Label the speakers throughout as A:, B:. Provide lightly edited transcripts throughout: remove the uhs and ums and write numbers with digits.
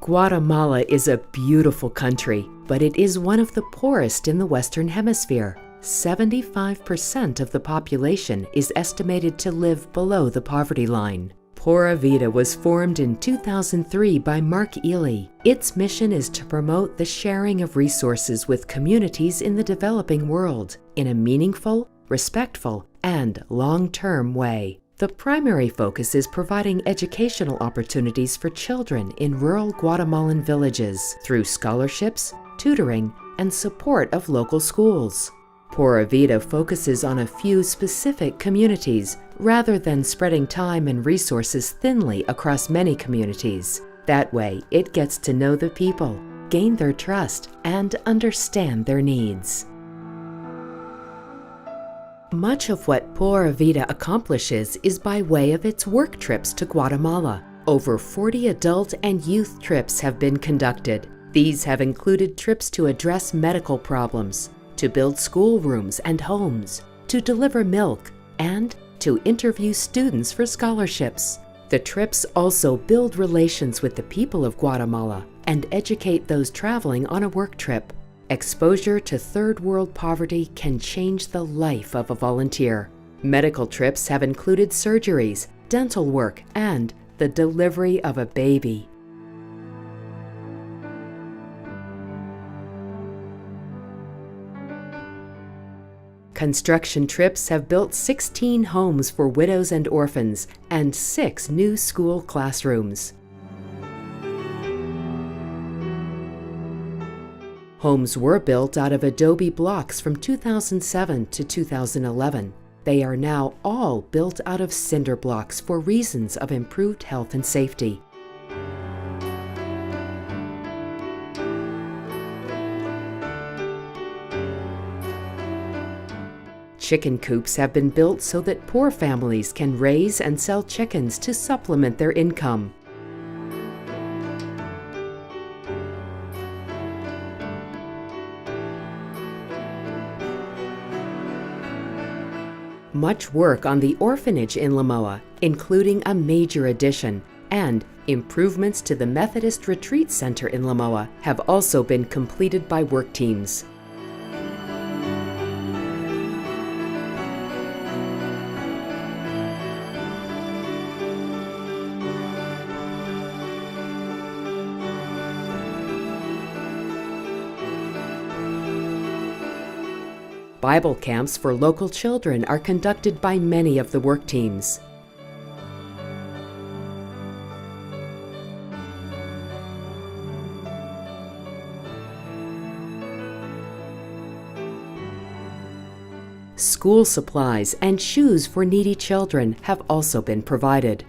A: Guatemala is a beautiful country, but it is one of the poorest in the Western Hemisphere. 75% of the population is estimated to live below the poverty line. Pura Vida was formed in 2003 by Mark Ely. Its mission is to promote the sharing of resources with communities in the developing world in a meaningful, respectful, and long-term way. The primary focus is providing educational opportunities for children in rural Guatemalan villages through scholarships, tutoring, and support of local schools. Pura Vida focuses on a few specific communities rather than spreading time and resources thinly across many communities. That way, it gets to know the people, gain their trust, and understand their needs. Much of what Pura Vida accomplishes is by way of its work trips to Guatemala. Over 40 adult and youth trips have been conducted. These have included trips to address medical problems, to build schoolrooms and homes, to deliver milk, and to interview students for scholarships. The trips also build relations with the people of Guatemala and educate those traveling on a work trip. Exposure to third world poverty can change the life of a volunteer. Medical trips have included surgeries, dental work, and the delivery of a baby. Construction trips have built 16 homes for widows and orphans and 6 new school classrooms. Homes were built out of adobe blocks from 2007 to 2011. They are now all built out of cinder blocks for reasons of improved health and safety. Chicken coops have been built so that poor families can raise and sell chickens to supplement their income. Much work on the orphanage in Lamoa, including a major addition, and improvements to the Methodist Retreat Center in Lamoa have also been completed by work teams. Bible camps for local children are conducted by many of the work teams. School supplies and shoes for needy children have also been provided.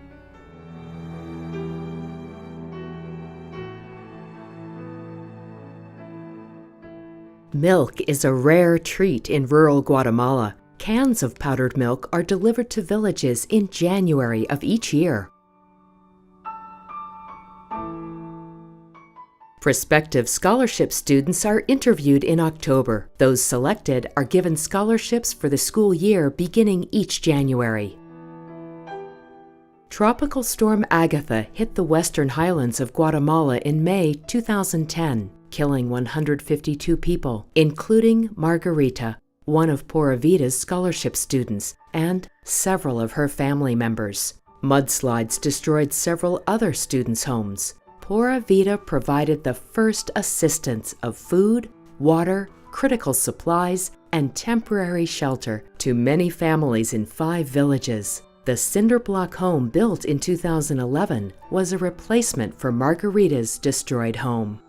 A: Milk is a rare treat in rural Guatemala. Cans of powdered milk are delivered to villages in January of each year. Prospective scholarship students are interviewed in October. Those selected are given scholarships for the school year beginning each January. Tropical Storm Agatha hit the western highlands of Guatemala in May 2010. Killing 152 people, including Margarita, one of Pura Vida's scholarship students, and several of her family members. Mudslides destroyed several other students' homes. Pura Vida provided the first assistance of food, water, critical supplies, and temporary shelter to many families in 5 villages. The cinder block home built in 2011 was a replacement for Margarita's destroyed home.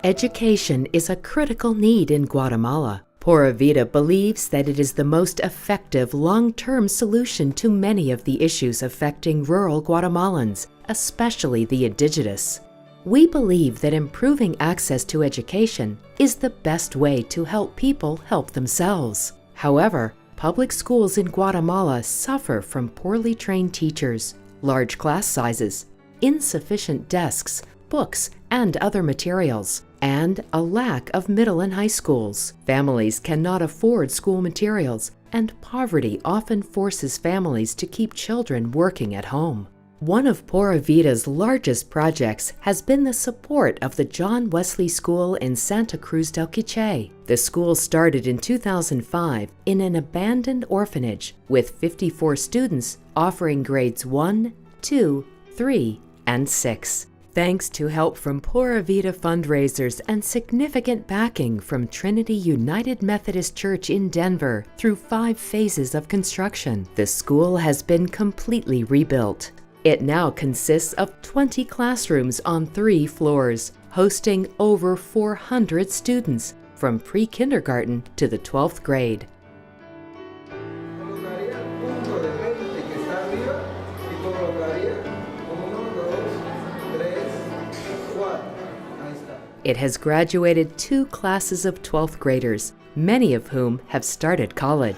A: Education is a critical need in Guatemala. Pura Vida believes that it is the most effective long-term solution to many of the issues affecting rural Guatemalans, especially the indigenous. We believe that improving access to education is the best way to help people help themselves. However, public schools in Guatemala suffer from poorly trained teachers, large class sizes, insufficient desks, books, and other materials, and a lack of middle and high schools. Families cannot afford school materials, and poverty often forces families to keep children working at home. One of Pura Vida's largest projects has been the support of the John Wesley School in Santa Cruz del Quiché. The school started in 2005 in an abandoned orphanage with 54 students offering grades 1, 2, 3, and 6. Thanks to help from Pura Vida fundraisers and significant backing from Trinity United Methodist Church in Denver through 5 phases of construction, the school has been completely rebuilt. It now consists of 20 classrooms on 3 floors, hosting over 400 students from pre-kindergarten to the 12th grade. It has graduated 2 classes of 12th graders, many of whom have started college.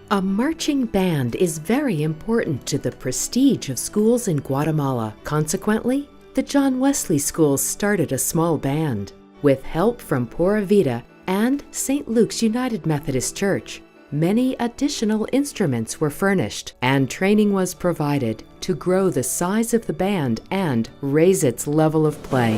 A: A marching band is very important to the prestige of schools in Guatemala. Consequently, the John Wesley School started a small band. With help from Pura Vida and St. Luke's United Methodist Church, many additional instruments were furnished, and training was provided to grow the size of the band and raise its level of play.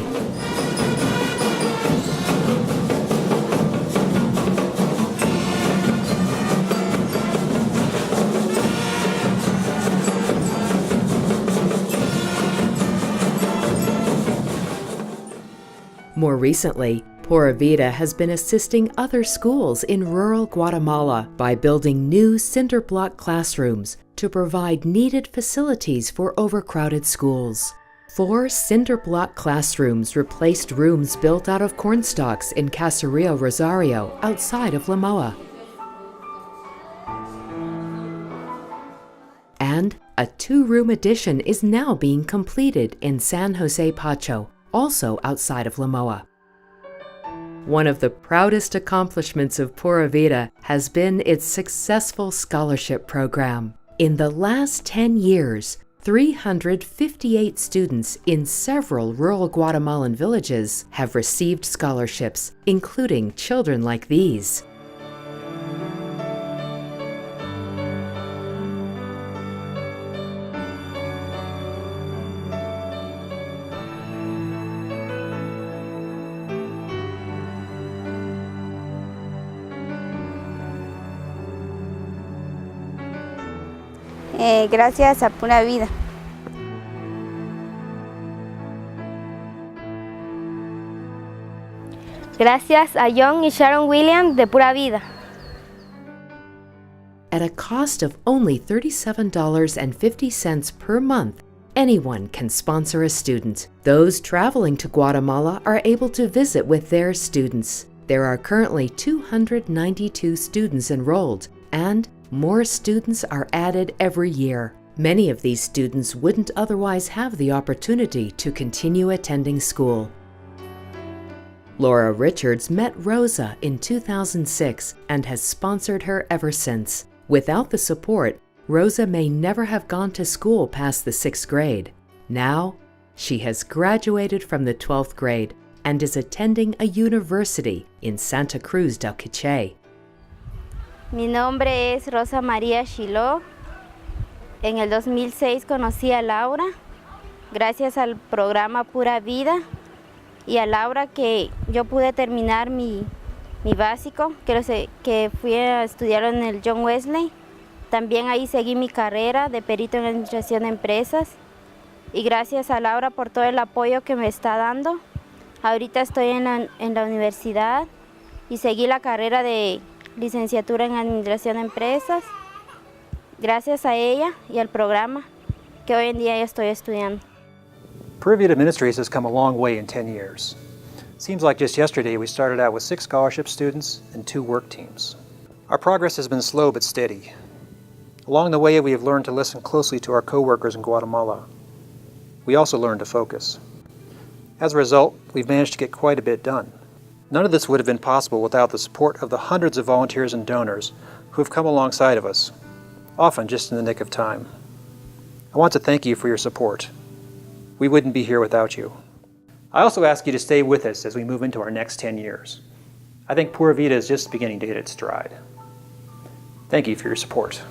A: More recently, Pura Vida has been assisting other schools in rural Guatemala by building new cinder block classrooms to provide needed facilities for overcrowded schools. 4 cinder block classrooms replaced rooms built out of cornstalks in Caserío Rosario outside of Lamoa. And a 2-room addition is now being completed in San Jose Pacho, also outside of Lamoa. One of the proudest accomplishments of Pura Vida has been its successful scholarship program. In the last 10 years, 358 students in several rural Guatemalan villages have received scholarships, including children like these.
B: Gracias a Pura Vida. Gracias a John y Sharon Williams de Pura Vida.
A: At a cost of only $37.50 per month, anyone can sponsor a student. Those traveling to Guatemala are able to visit with their students. There are currently 292 students enrolled, and more students are added every year. Many of these students wouldn't otherwise have the opportunity to continue attending school. Laura Richards met Rosa in 2006 and has sponsored her ever since. Without the support, Rosa may never have gone to school past the 6th grade. Now, she has graduated from the 12th grade and is attending a university in Santa Cruz del Quiché.
B: Mi nombre es Rosa María Chiló. En el 2006 conocí a Laura, gracias al programa Pura Vida, y a Laura que yo pude terminar mi básico, que fui a estudiar en el John Wesley. También ahí seguí mi carrera de perito en administración de empresas, y gracias a Laura por todo el apoyo que me está dando. Ahorita estoy en la universidad y seguí la carrera de licenciatura en Administración de Empresas, gracias a ella y al programa que hoy en día ya estoy estudiando.
C: Pura Vida Ministries has come a long way in 10 years. Seems like just yesterday we started out with 6 scholarship students and 2 work teams. Our progress has been slow but steady. Along the way we have learned to listen closely to our co-workers in Guatemala. We also learned to focus. As a result, we've managed to get quite a bit done. None of this would have been possible without the support of the hundreds of volunteers and donors who have come alongside of us, often just in the nick of time. I want to thank you for your support. We wouldn't be here without you. I also ask you to stay with us as we move into our next 10 years. I think Pura Vida is just beginning to hit its stride. Thank you for your support.